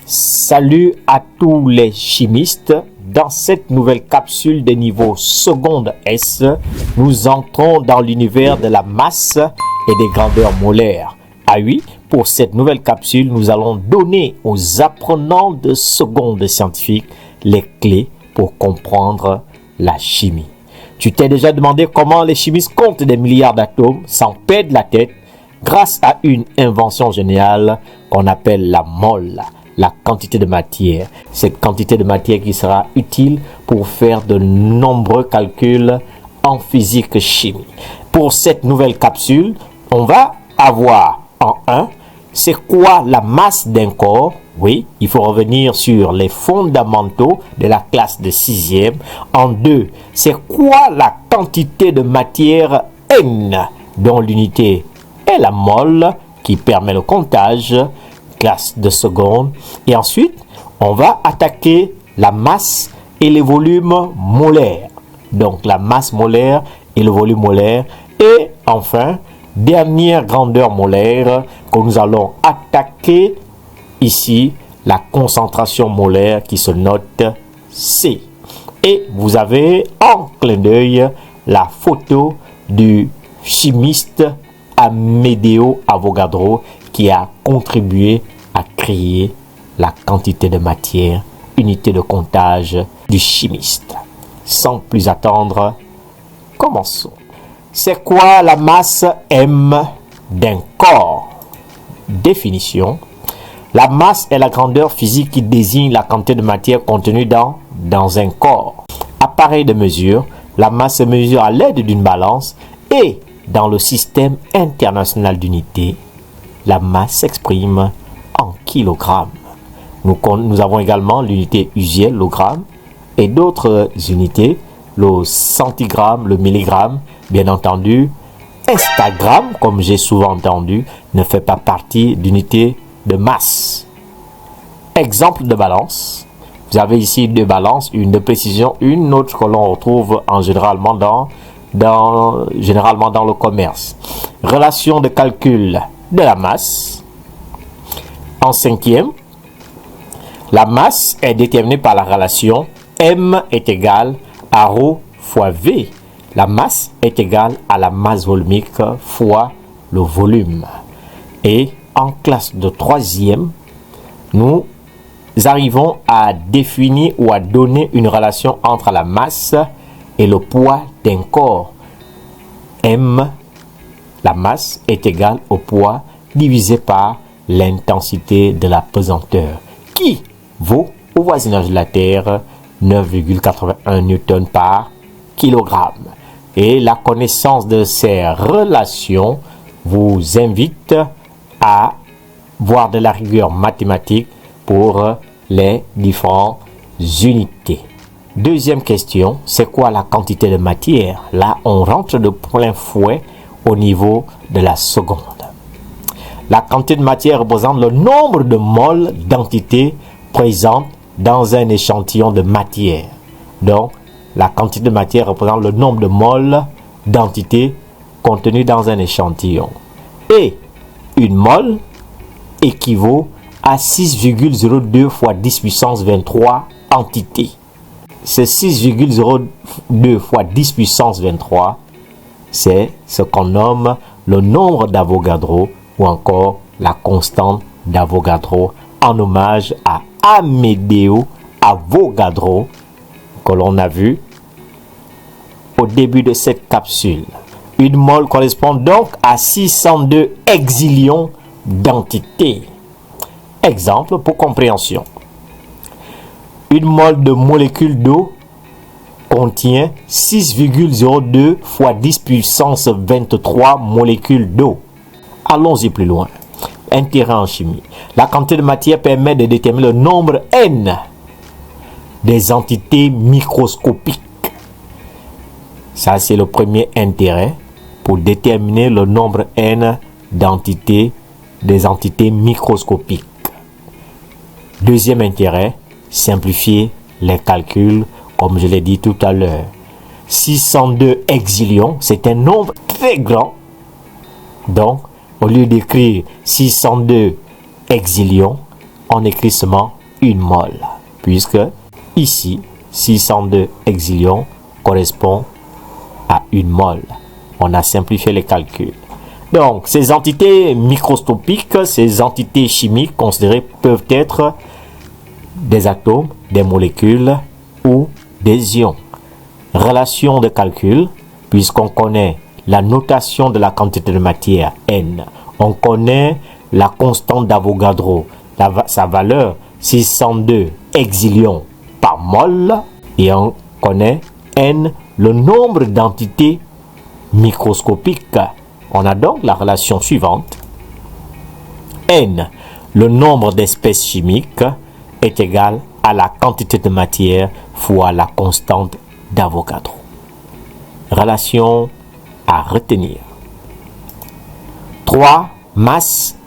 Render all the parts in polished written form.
Salut à tous les chimistes. Dans cette nouvelle capsule de niveau seconde S, nous entrons dans l'univers de la masse et des grandeurs molaires. Ah oui, pour cette nouvelle capsule, nous allons donner aux apprenants de seconde scientifique les clés pour comprendre la chimie. Tu t'es déjà demandé comment les chimistes comptent des milliards d'atomes sans perdre la tête grâce à une invention géniale qu'on appelle la mole, la quantité de matière. Cette quantité de matière qui sera utile pour faire de nombreux calculs en physique-chimie. Pour cette nouvelle capsule, on va avoir en 1, c'est quoi la masse d'un corps? Oui, il faut revenir sur les fondamentaux de la classe de 6e. En 2, c'est quoi la quantité de matière N, dont l'unité est la mole, qui permet le comptage, classe de seconde. Et ensuite, on va attaquer la masse et les volumes molaires. Donc, la masse molaire et le volume molaire. Et enfin, dernière grandeur molaire que nous allons attaquer ici, la concentration molaire qui se note C. Et vous avez en clin d'œil la photo du chimiste Amedeo Avogadro qui a contribué à créer la quantité de matière, unité de comptage du chimiste. Sans plus attendre, commençons. C'est quoi la masse M d'un corps? Définition. La masse est la grandeur physique qui désigne la quantité de matière contenue dans un corps. Appareil de mesure, la masse se mesure à l'aide d'une balance et dans le système international d'unités, la masse s'exprime en kilogrammes. Nous avons également l'unité usuelle, le gramme, et d'autres unités, le centigramme, le milligramme. Bien entendu, Instagram, comme j'ai souvent entendu, ne fait pas partie d'unité de masse. Exemple de balance. Vous avez ici deux balances, une de précision, une autre que l'on retrouve généralement dans le commerce. Relation de calcul de la masse. En 5e, la masse est déterminée par la relation M est égal à ρ fois V. La masse est égale à la masse volumique fois le volume. Et en classe de 3e, nous arrivons à définir ou à donner une relation entre la masse et le poids d'un corps. M, la masse, est égale au poids divisé par l'intensité de la pesanteur, qui vaut au voisinage de la Terre 9,81 newtons par kilogramme. Et la connaissance de ces relations vous invite à voir de la rigueur mathématique pour les différentes unités. Deuxième question, c'est quoi la quantité de matière? Là, on rentre de plein fouet au niveau de la seconde. La quantité de matière représente le nombre de moles d'entités présentes dans un échantillon de matière. Donc, la quantité de matière représente le nombre de moles d'entités contenues dans un échantillon. Et une mole équivaut à 6,02 fois 10 puissance 23 entités. C'est 6,02 fois 10 puissance 23, c'est ce qu'on nomme le nombre d'Avogadro ou encore la constante d'Avogadro en hommage à Amedeo Avogadro que l'on a vu au début de cette capsule. Une mole correspond donc à 602 exilions d'entités. Exemple pour compréhension. Une mole de molécule d'eau contient 6,02 fois 10 puissance 23 molécules d'eau. Allons-y plus loin. Intérêt en chimie. La quantité de matière permet de déterminer le nombre N des entités microscopiques. Ça, c'est le premier intérêt pour déterminer le nombre N d'entités, des entités microscopiques. Deuxième intérêt, simplifier les calculs, comme je l'ai dit tout à l'heure. 602 exilions, c'est un nombre très grand. Donc, au lieu d'écrire 602 exilions, on écrit seulement 1 mol, puisque ici, 602 exilions correspond à 1 mol. On a simplifié les calculs. Donc, ces entités microscopiques, ces entités chimiques considérées peuvent être des atomes, des molécules ou des ions. Relation de calcul, puisqu'on connaît la notation de la quantité de matière N, on connaît la constante d'Avogadro, sa valeur 602 exilions par mol, et on connaît N, le nombre d'entités microscopiques. On a donc la relation suivante. N, le nombre d'espèces chimiques, est égal à la quantité de matière fois la constante d'Avogadro. Relation à retenir. 3. Masse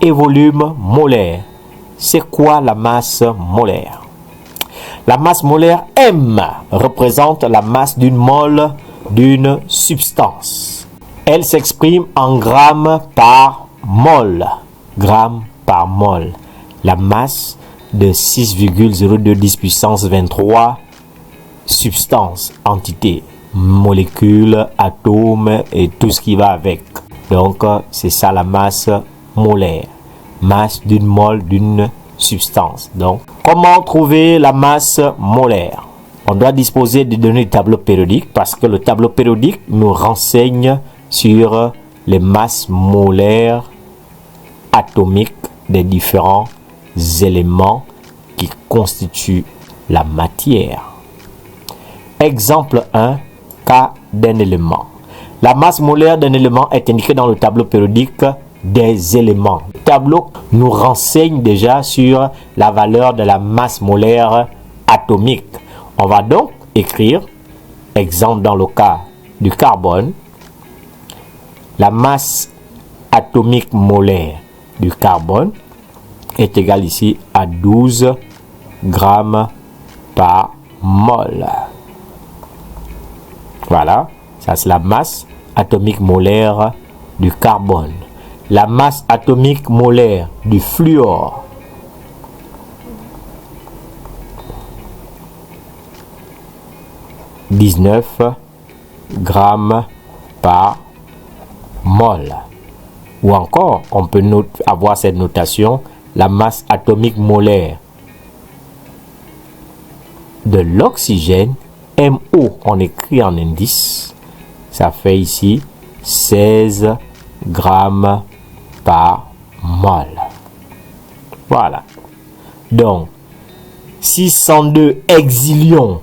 et volume molaire. C'est quoi la masse molaire? La masse molaire M représente la masse d'une mole d'une substance. Elle s'exprime en grammes par mol. Grammes par mol. La masse de 6,0210 puissance 23 substances, entités, molécules, atomes et tout ce qui va avec. Donc, c'est ça la masse molaire. Masse d'une mole d'une substance. Donc, comment trouver la masse molaire? On doit disposer des données du tableau périodique parce que le tableau périodique nous renseigne sur les masses molaires atomiques des différents éléments qui constituent la matière. Exemple 1, cas d'un élément. La masse molaire d'un élément est indiquée dans le tableau périodique des éléments. Le tableau nous renseigne déjà sur la valeur de la masse molaire atomique. On va donc écrire, exemple dans le cas du carbone, la masse atomique molaire du carbone est égale ici à 12 grammes par mol. Voilà, ça c'est la masse atomique molaire du carbone. La masse atomique molaire du fluor. « 19 grammes par mol. » Ou encore, on peut avoir cette notation, la masse atomique molaire de l'oxygène, MO, on écrit en indice, ça fait ici 16 grammes par mol. Voilà. Donc, 602 exilions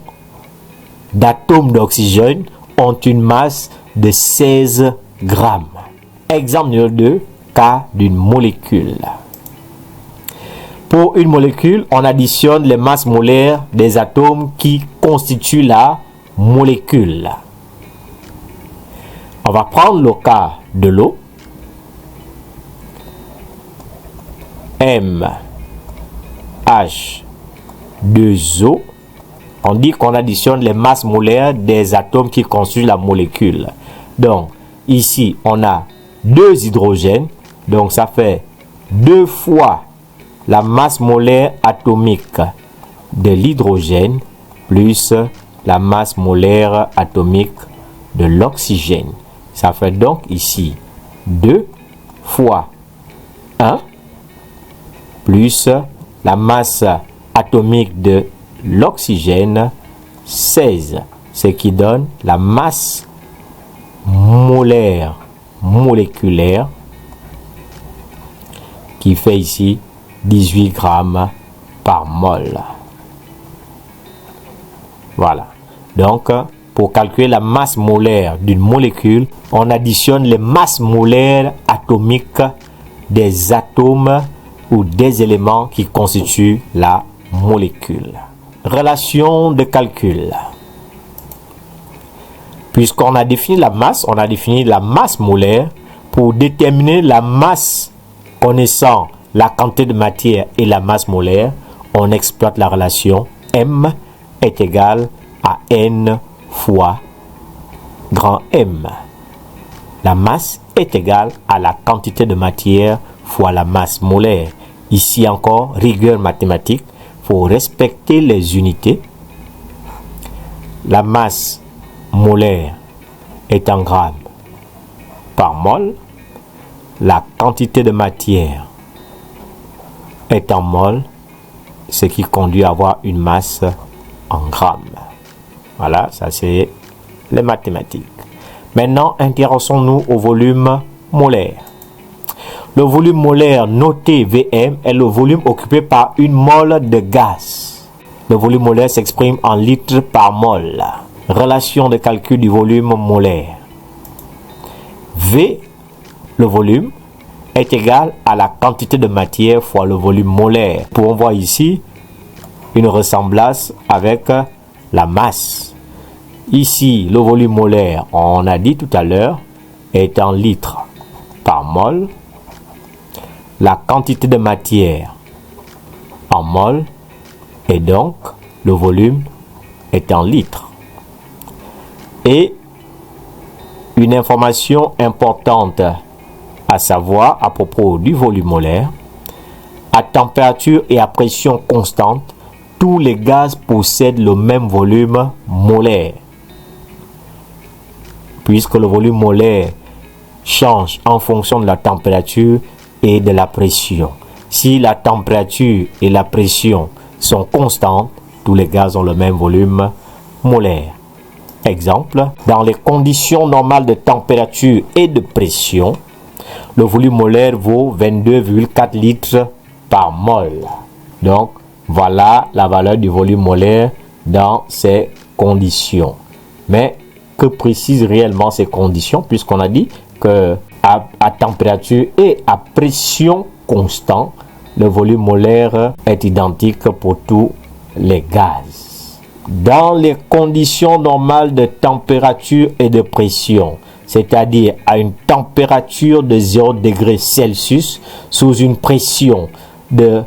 d'atomes d'oxygène ont une masse de 16 grammes. Exemple numéro 2, cas d'une molécule. Pour une molécule, on additionne les masses molaires des atomes qui constituent la molécule. On va prendre le cas de l'eau. M, H, 2O. On dit qu'on additionne les masses molaires des atomes qui constituent la molécule. Donc, ici, on a 2 hydrogènes. Donc, ça fait 2 fois la masse molaire atomique de l'hydrogène plus la masse molaire atomique de l'oxygène. Ça fait donc ici 2 fois 1 plus la masse atomique de l'oxygène 16, ce qui donne la masse molaire moléculaire qui fait ici 18 grammes par mol. Voilà. Donc, pour calculer la masse molaire d'une molécule, on additionne les masses molaires atomiques des atomes ou des éléments qui constituent la molécule. Relation de calcul. Puisqu'on a défini la masse, on a défini la masse molaire. Pour déterminer la masse connaissant la quantité de matière et la masse molaire, on exploite la relation M est égal à N fois grand M. La masse est égale à la quantité de matière fois la masse molaire. Ici encore, rigueur mathématique, faut respecter les unités. La masse molaire est en grammes par mol. La quantité de matière est en mol, ce qui conduit à avoir une masse en grammes. Voilà, ça c'est les mathématiques. Maintenant, intéressons-nous au volume molaire. Le volume molaire noté Vm est le volume occupé par une mole de gaz. Le volume molaire s'exprime en litres par mol. Relation de calcul du volume molaire. V, le volume, est égal à la quantité de matière fois le volume molaire. Nous pouvons voir ici une ressemblance avec la masse. Ici, le volume molaire, on a dit tout à l'heure, est en litres par mol. La quantité de matière en mol et donc le volume est en litres. Et une information importante à savoir à propos du volume molaire, à température et à pression constante, tous les gaz possèdent le même volume molaire. Puisque le volume molaire change en fonction de la température et de la pression. Si la température et la pression sont constantes, tous les gaz ont le même volume molaire. Exemple, dans les conditions normales de température et de pression, le volume molaire vaut 22,4 litres par mol. Donc, voilà la valeur du volume molaire dans ces conditions. Mais que précisent réellement ces conditions, puisqu'on a dit que à température et à pression constante, le volume molaire est identique pour tous les gaz. Dans les conditions normales de température et de pression, c'est-à-dire à une température de 0 degré Celsius sous une pression de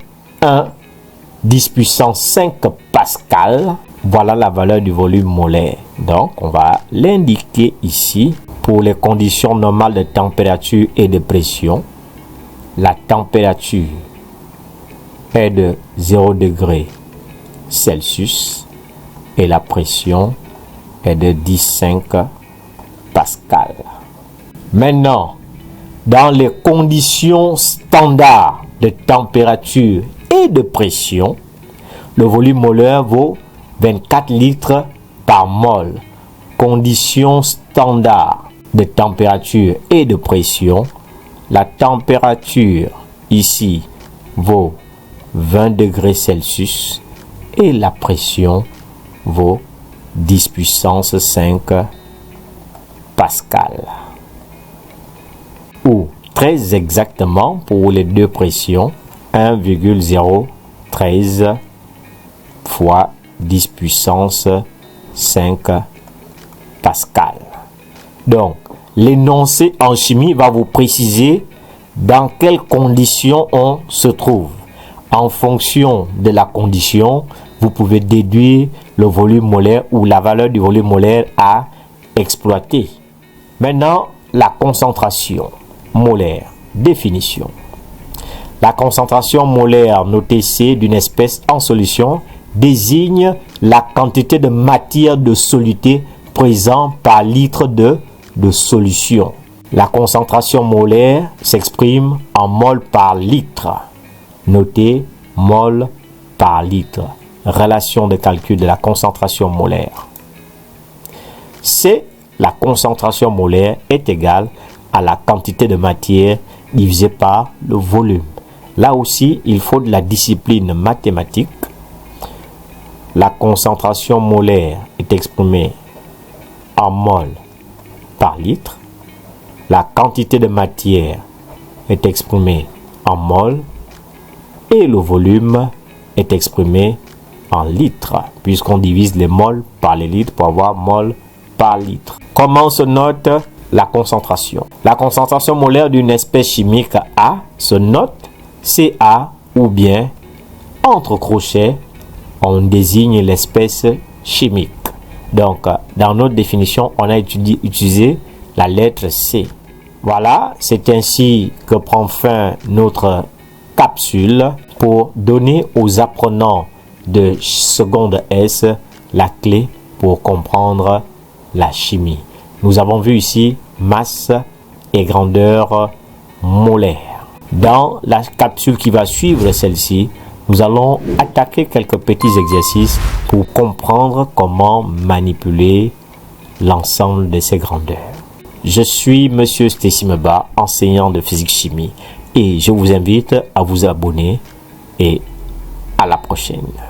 10 puissance 5 pascal, voilà la valeur du volume molaire. Donc, on va l'indiquer ici. Pour les conditions normales de température et de pression, la température est de 0 degré Celsius et la pression est de 10,5 pascal. Maintenant, dans les conditions standards de température et de pression, le volume molaire vaut 24 litres par mol. Conditions standards de température et de pression, la température ici vaut 20 degrés Celsius et la pression vaut 10 puissance 5 pascal. Ou très exactement pour les deux pressions, 1,013 fois 10 puissance 5 pascal. Donc, l'énoncé en chimie va vous préciser dans quelles conditions on se trouve. En fonction de la condition, vous pouvez déduire le volume molaire ou la valeur du volume molaire à exploiter. Maintenant, la concentration molaire. Définition. La concentration molaire notée C d'une espèce en solution désigne la quantité de matière de soluté présente par litre de solution. La concentration molaire s'exprime en mol par litre. Notez mol par litre. Relation de calcul de la concentration molaire. C, la concentration molaire est égale à la quantité de matière divisée par le volume. Là aussi, il faut de la discipline mathématique. La concentration molaire est exprimée en mol par litre. La quantité de matière est exprimée en mol et le volume est exprimé en litres, puisqu'on divise les mols par les litres pour avoir mol par litre. Comment se note la concentration? La concentration molaire d'une espèce chimique A se note Ca ou bien entre crochets on désigne l'espèce chimique. Donc, dans notre définition, on a utilisé la lettre C. Voilà, c'est ainsi que prend fin notre capsule pour donner aux apprenants de seconde S, la clé pour comprendre la chimie. Nous avons vu ici masse et grandeur molaire. Dans la capsule qui va suivre celle-ci, nous allons attaquer quelques petits exercices pour comprendre comment manipuler l'ensemble de ces grandeurs. Je suis Monsieur Stésimeba, enseignant de physique-chimie, et je vous invite à vous abonner et à la prochaine.